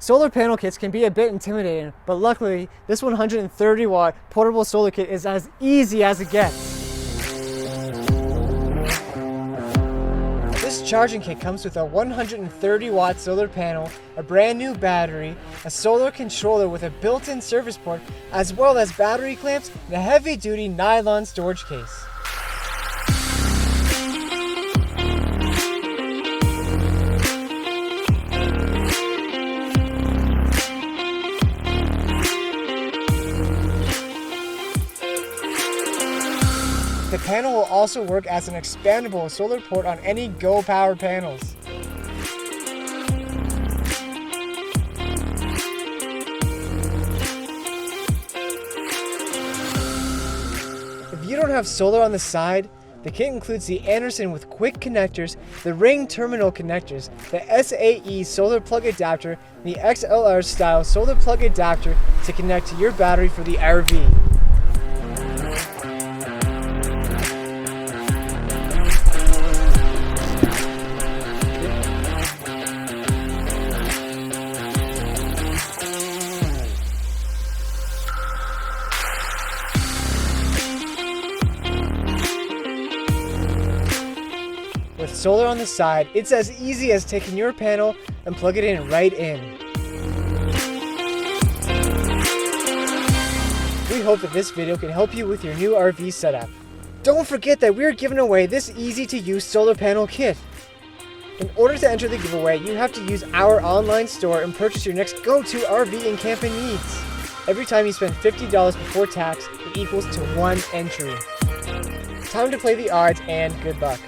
Solar panel kits can be a bit intimidating, but luckily this 130 watt portable solar kit is as easy as it gets. This charging kit comes with a 130 watt solar panel, a brand new battery, a solar controller with a built-in service port, as well as battery clamps and a heavy-duty nylon storage case. The panel will also work as an expandable solar port on any GoPower panels. If you don't have solar on the side, the kit includes the Anderson with quick connectors, the ring terminal connectors, the SAE solar plug adapter, and the XLR style solar plug adapter to connect to your battery for the RV. With solar on the side, it's as easy as taking your panel and plug it in right in. We hope that this video can help you with your new RV setup. Don't forget that we're giving away this easy to use solar panel kit. In order to enter the giveaway, you have to use our online store and purchase your next go-to RV and camping needs. Every time you spend $50 before tax, it equals to 1 entry. Time to play the odds and good luck.